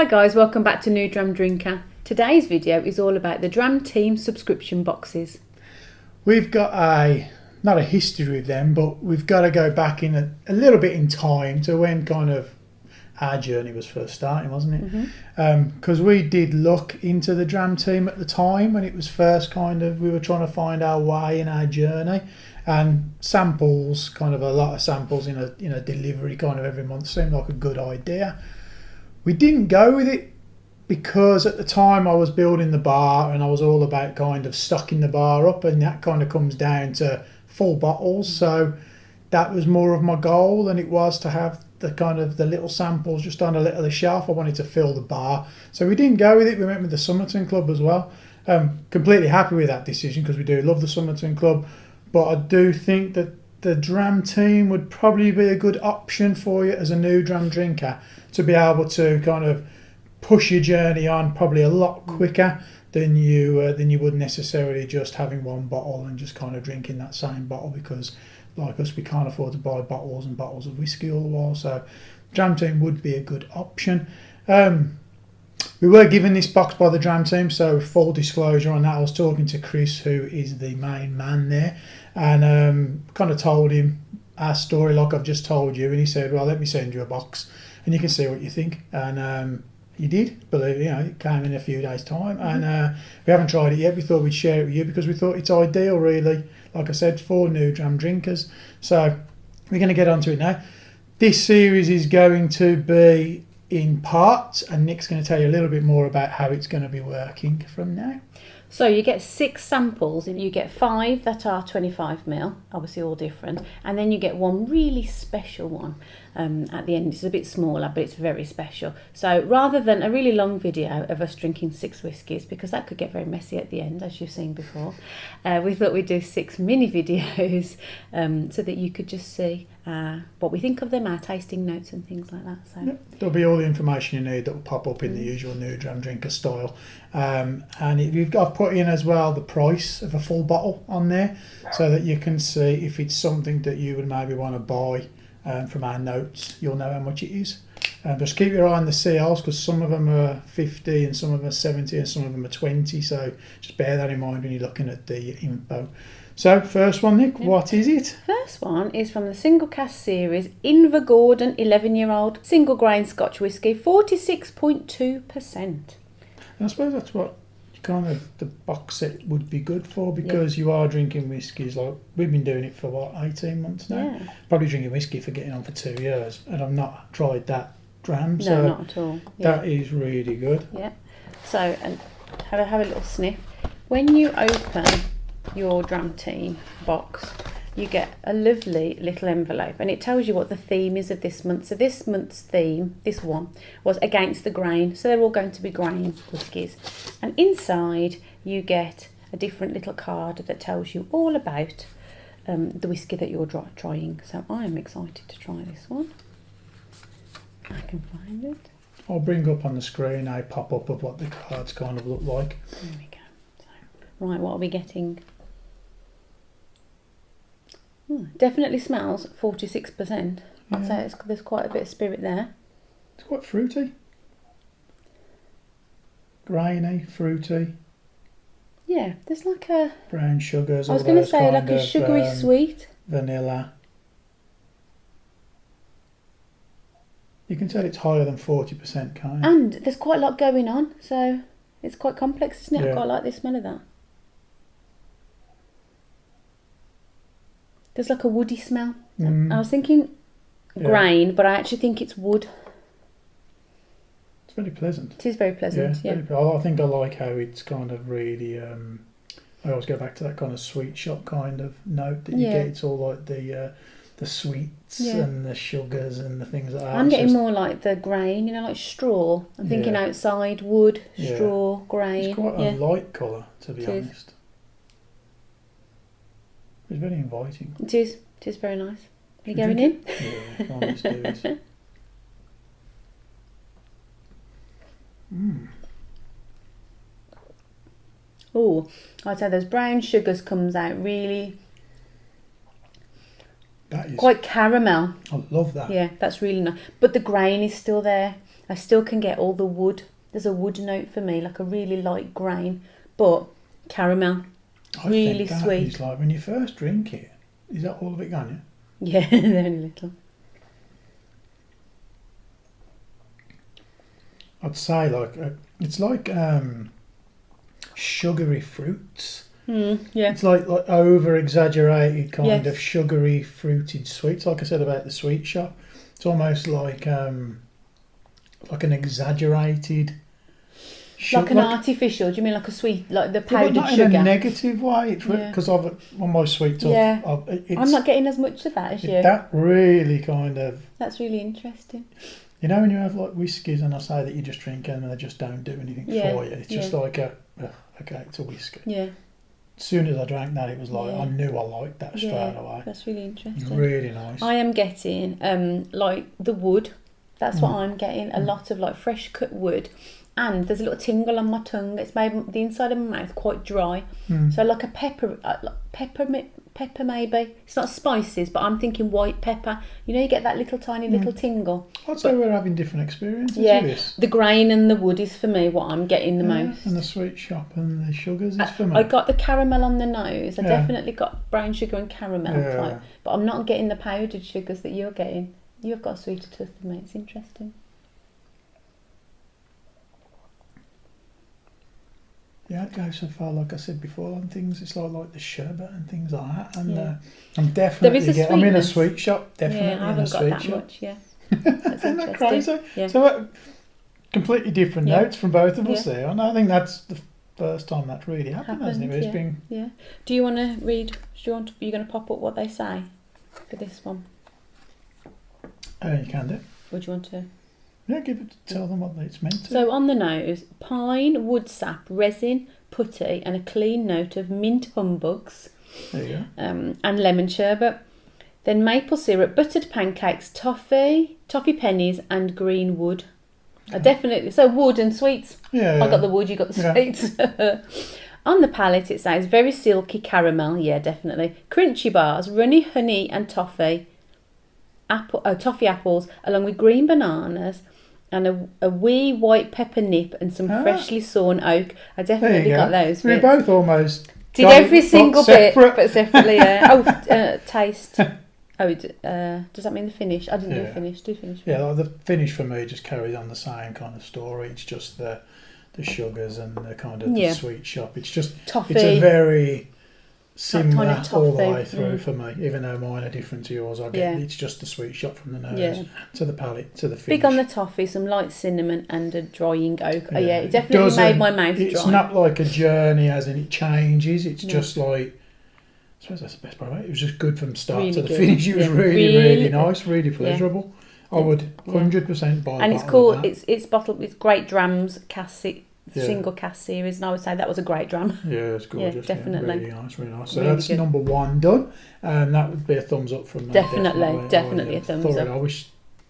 guys, welcome back to New Dram Drinker. Today's video is all about the Dram Team subscription boxes. We've got not a history with them, but we've got to go back in a little bit in time to when kind of our journey was first starting, wasn't it? Because we did look into the Dram Team at the time when it was first we were trying to find our way in our journey, and samples, kind of a lot of samples in a delivery kind of every month seemed like a good idea. We didn't go with it because at the time I was building the bar and I was all about kind of stocking the bar up, and that kind of comes down to full bottles. So that was more of my goal than it was to have the little samples just on a little shelf. I wanted to fill the bar. So we didn't go with it. We went with the Somerton Club as well. Completely happy with that decision because we do love the Somerton Club. But I do think that the Dram Team would probably be a good option for you as a new dram drinker to be able to kind of push your journey on probably a lot quicker than you would necessarily just having one bottle and just kind of drinking that same bottle, because like us, we can't afford to buy bottles and bottles of whiskey all the while. So Dram Team would be a good option. We were given this box by the Dram Team, so full disclosure on that. I was talking to Chris, who is the main man there, and kind of told him our story like I've just told you, and he said, well, let me send you a box and you can see what you think. And he did, believe it, it came in a few days' time, and we haven't tried it yet. We thought we'd share it with you because we thought it's ideal, really, like I said, for new dram drinkers. So we're going to get onto it now. This series is going to be in parts, and Nick's going to tell you a little bit more about how it's going to be working from now. So you get 6 samples, and you get 5 that are 25ml, obviously all different, and then you get one really special one at the end. It's a bit smaller, but it's very special. So rather than a really long video of us drinking 6 whiskies, because that could get very messy at the end, as you've seen before, we thought we'd do 6 mini videos so that you could just see what we think of them, our tasting notes and things like that. So yep. There'll be all the information you need that will pop up in the usual new dram drinker style. And I've put in as well the price of a full bottle on there so that you can see if it's something that you would maybe want to buy. From our notes, you'll know how much it is. Just keep your eye on the CLs, because some of them are 50 and some of them are 70 and some of them are 20. So just bear that in mind when you're looking at the info. So first one, Nick, what is it? First one is from the single cask series, Invergordon 11-year-old single grain Scotch whisky, 46.2%. I suppose that's what kind of the box set would be good for, because you are drinking whiskies, like we've been doing it for what, 18 months now? Probably drinking whiskey for getting on for 2 years, and I've not tried that dram. No, not at all. That is really good. Yeah. So, and have a little sniff. When you open your Dram Team box, you get a lovely little envelope, and it tells you what the theme is of this month. So this month's theme, this one, was against the grain. So they're all going to be grain whiskies. And inside you get a different little card that tells you all about the whiskey that you're trying. So I am excited to try this one. I can find it. I'll bring up on the screen a pop-up of what the cards kind of look like. There we go. So, right, what are we getting? Definitely smells 46%. I'd say there's quite a bit of spirit there. It's quite fruity. Grainy, fruity. Yeah, there's like a... brown sugars. I was going to say like a sugary sweet. Vanilla. You can tell it's higher than 40%, can't you? And there's quite a lot going on, so it's quite complex, isn't it? Yeah. I quite like the smell of that. There's like a woody smell. I was thinking grain, but I actually think it's wood. It's very pleasant. It is very pleasant, yeah. I think I like how it's kind of really... I always go back to that kind of sweet shop kind of note that you get. It's all like the sweets and the sugars and the things like that. I'm getting more like the grain, like straw. I'm thinking outside, wood, straw, grain. It's quite a light colour, to be honest. It's very inviting. It is. It is very nice. Are you going in? Yeah, let's do this. Oh, I'd say those brown sugars comes out really That is quite caramel. I love that. Yeah, that's really nice. But the grain is still there. I still can get all the wood. There's a wood note for me, like a really light grain, but caramel. Really think that sweet. is like when you first drink it. Is that all of it gone? Yeah, they're only little. I'd say like it's like sugary fruits. Yeah. It's like over exaggerated kind Yes. of sugary fruited sweets. Like I said about the sweet shop, it's almost like an exaggerated. Like an artificial? Do you mean like a sweet, like the powdered but not sugar? in a negative way. It's Yeah. because on my sweet stuff, Yeah. it's, I'm not getting as much of that as you. that really kind of. That's really interesting. You know when you have like whiskies and I say that you just drink them and they just don't do anything Yeah. for you. It's just like okay, it's a whiskey. Yeah. As soon as I drank that, it was like Yeah. I knew I liked that straight away. That's really interesting. Really nice. I am getting like the wood. That's what I'm getting. A lot of like fresh cut wood, and there's a little tingle on my tongue. It's made the inside of my mouth quite dry. So like a pepper, pepper maybe. It's not spices, but I'm thinking white pepper. You know, you get that little tiny little tingle. I'd say we're having different experiences Yeah, with this. the grain and the wood is for me what I'm getting the most. And the sweet shop and the sugars is for me. I got the caramel on the nose. I Yeah. definitely got brown sugar and caramel Yeah. type, but I'm not getting the powdered sugars that you're getting. You've got a sweeter tooth than me. It's interesting. Yeah, I'd go so far, like I said before, on things. It's like the sherbet and things like that. And I'm definitely. There is a I'm in a sweetness. sweet shop. Definitely Yeah, I in a haven't got sweet that shop. much. Yeah, that's Isn't that interesting. crazy? Yeah. So completely different Yeah. notes from both of us Yeah. there, and I think that's the first time that's really happened, hasn't it? It's been. Yeah. Do you want to read? Do you want? You're going to pop up what they say for this one, You can do. or do you want to? Yeah, tell them what it's meant to. So on the nose, pine, wood sap, resin, putty, and a clean note of mint humbugs. There you go. And lemon sherbet. Then maple syrup, buttered pancakes, toffee pennies, and green wood. Definitely. So wood and sweets. Yeah. I got the wood, you got the sweets. On the palate, it says very silky caramel. Yeah, definitely. Crunchy bars, runny honey and toffee. Toffee apples, along with green bananas. And a wee white pepper nip and some freshly sawn oak. I definitely got those. We both almost did got every it, single but bit, but separately. Yeah. Taste. Does that mean the finish? I didn't do the finish. Do finish. Yeah, like the finish for me just carries on the same kind of story. It's just the sugars and the kind of the sweet shop. It's just Toffee. It's a very similar Kind of all the toffee. way through for me. Even though mine are different to yours, I get it's just the sweet shop from the nose to the palate to the finish. Big on the toffee, some light cinnamon and a drying oak. Oh yeah, it definitely made my mouth dry. It's not like a journey as in it changes. It's just like, I suppose that's the best part of it. It was just good from start Really to the good. finish. It was really nice, really pleasurable. I would 100% buy. And it's called. It's bottled with GreatDrams Cask single Cask series, and I would say that was a great dram. Yeah, it's gorgeous. Yeah, definitely. Really nice, really nice. So Really that's good. number 1 done, and that would be a thumbs up from me. Definitely a thumbs up. I wish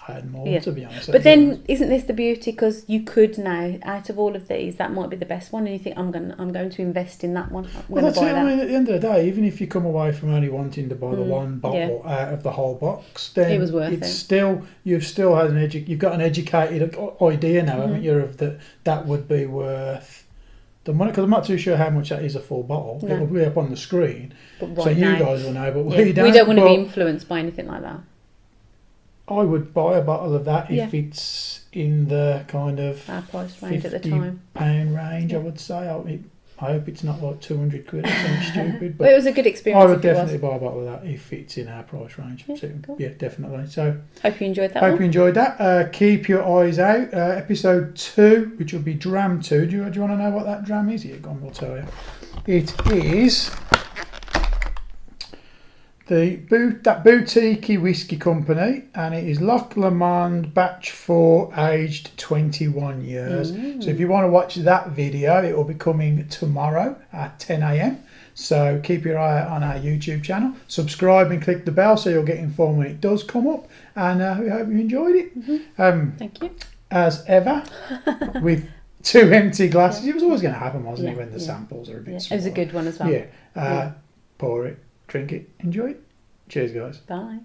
I had more, to be honest. But then, isn't this the beauty? Because you could now, out of all of these, that might be the best one, and you think I'm going to invest in that one. Well, that's it. I mean, at the end of the day, even if you come away from only wanting to buy the one bottle out of the whole box, then it was worth it. Still, you've still had you've got an educated idea now, haven't you, of that would be worth the money, because I'm not too sure how much that is a full bottle. No. It will be up on the screen, But so right you now, guys will know. But we we don't. don't want to be But influenced by anything like that. I would buy a bottle of that if it's in the kind of Our price range at the time. £50 range. I would say. I hope it's not like 200 quid or something stupid. But it was a good experience. I would if it was. definitely buy a bottle of that if it's in our price range. Yeah, So, cool. yeah, definitely. So Hope you enjoyed that hope one. you enjoyed that. Keep your eyes out. Episode 2, which will be Dram 2. Do you want to know what that dram is? Yeah, go on, we'll tell you. It is that boutique whiskey company, and it is Loch Lomond Batch 4, aged 21 years. So if you want to watch that video, it will be coming tomorrow at 10 a.m. So keep your eye out on our YouTube channel, subscribe and click the bell so you'll get informed when it does come up, and we hope you enjoyed it. Thank you. As ever, with 2 empty glasses. It was always going to happen, wasn't it, when the samples are a bit It smaller. was a good one as well. Pour it, drink it, enjoy it. Cheers, guys. Bye.